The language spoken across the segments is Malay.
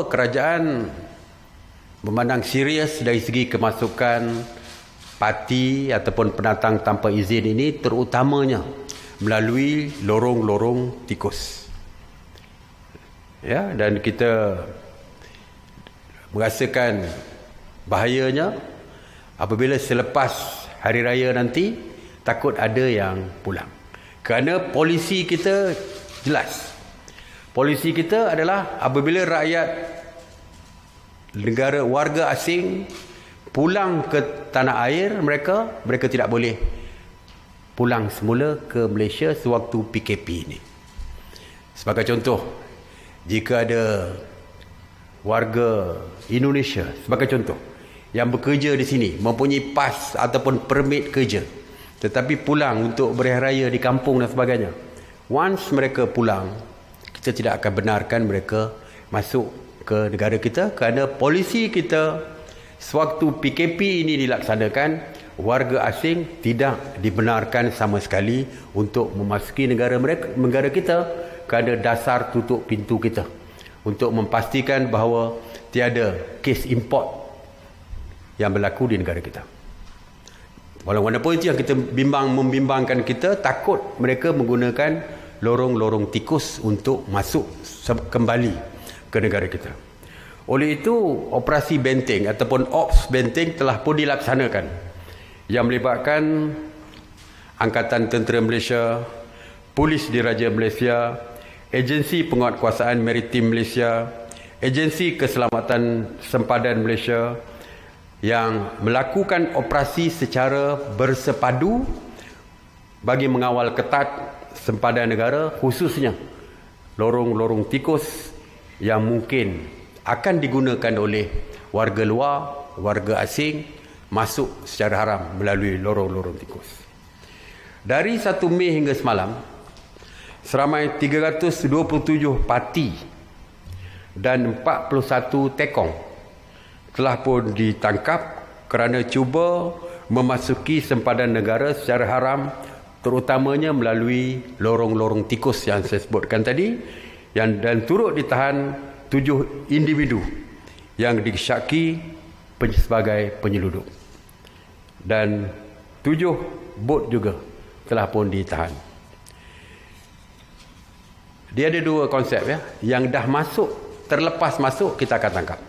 kedua, kerajaan memandang serius dari segi kemasukan parti ataupun pendatang tanpa izin ini, terutamanya melalui lorong-lorong tikus. Ya, dan kita merasakan bahayanya apabila selepas hari raya nanti takut ada yang pulang. Kerana polisi kita jelas. Polisi kita adalah apabila rakyat negara warga asing pulang ke tanah air mereka tidak boleh pulang semula ke Malaysia sewaktu PKP ini. Sebagai contoh, jika ada warga Indonesia sebagai contoh yang bekerja di sini mempunyai pas ataupun permit kerja tetapi pulang untuk berhari raya di kampung dan sebagainya, once mereka pulang, kita tidak akan benarkan mereka masuk ke negara kita kerana polisi kita sewaktu PKP ini dilaksanakan, warga asing tidak dibenarkan sama sekali untuk memasuki negara kita kerana dasar tutup pintu kita untuk memastikan bahawa tiada kes import yang berlaku di negara kita. Walaupun itu yang kita membimbangkan kita, takut mereka menggunakan lorong-lorong tikus untuk masuk kembali ke negara kita. Oleh itu, operasi benteng ataupun Ops Benteng telah pun dilaksanakan yang melibatkan Angkatan Tentera Malaysia, Polis Diraja Malaysia, Agensi Penguatkuasaan Maritim Malaysia, Agensi Keselamatan Sempadan Malaysia yang melakukan operasi secara bersepadu bagi mengawal ketat sempadan negara, khususnya lorong-lorong tikus yang mungkin akan digunakan oleh warga luar, warga asing masuk secara haram melalui lorong-lorong tikus. Dari 1 Mei hingga semalam, seramai 327 parti dan 41 tekong telah pun ditangkap kerana cuba memasuki sempadan negara secara haram, terutamanya melalui lorong-lorong tikus yang saya sebutkan tadi, dan turut ditahan 7 individu yang disyaki sebagai penyelundup, dan 7 bot juga telah pun ditahan. Dia ada 2 konsep, ya. Yang dah masuk, terlepas masuk, kita akan tangkap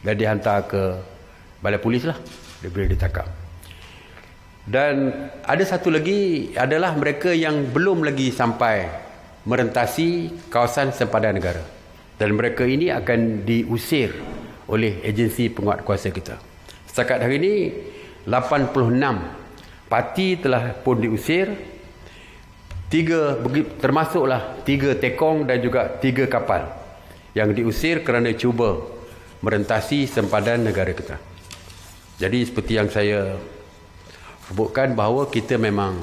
dan dihantar ke balai polis lah, dia boleh ditangkap. Dan ada satu lagi adalah mereka yang belum lagi sampai merentasi kawasan sempadan negara, dan mereka ini akan diusir oleh agensi penguatkuasa kita. Setakat hari ini 86 parti telah pun diusir, 3 termasuklah 3 tekong dan juga 3 kapal yang diusir kerana cuba merentasi sempadan negara kita. Jadi seperti yang saya sebutkan, bahawa kita memang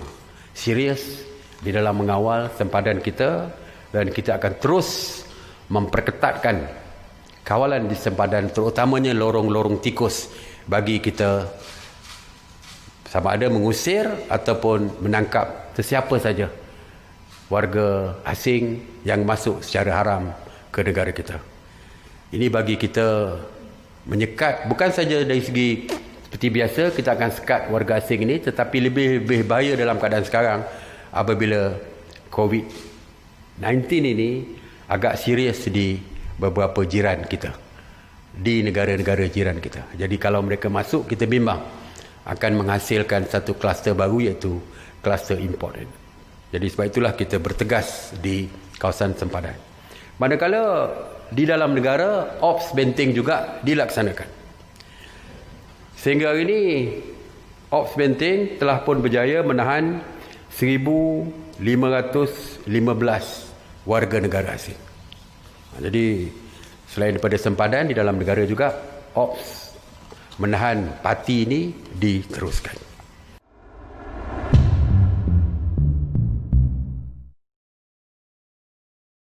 serius di dalam mengawal sempadan kita, dan kita akan terus memperketatkan kawalan di sempadan, terutamanya lorong-lorong tikus, bagi kita sama ada mengusir ataupun menangkap sesiapa saja warga asing yang masuk secara haram ke negara kita. Ini bagi kita menyekat, bukan saja dari segi seperti biasa kita akan sekat warga asing ini, tetapi lebih bahaya dalam keadaan sekarang apabila COVID-19 ini agak serius di beberapa jiran kita, di negara-negara jiran kita. Jadi kalau mereka masuk, kita bimbang akan menghasilkan satu kluster baru, iaitu kluster import. Jadi sebab itulah kita bertegas di kawasan sempadan. Manakala di dalam negara, Ops Benteng juga dilaksanakan. Sehingga hari ini, Ops Benteng telah pun berjaya menahan 1,515 warga negara asing. Jadi, selain daripada sempadan, di dalam negara juga, Ops menahan parti ini diteruskan.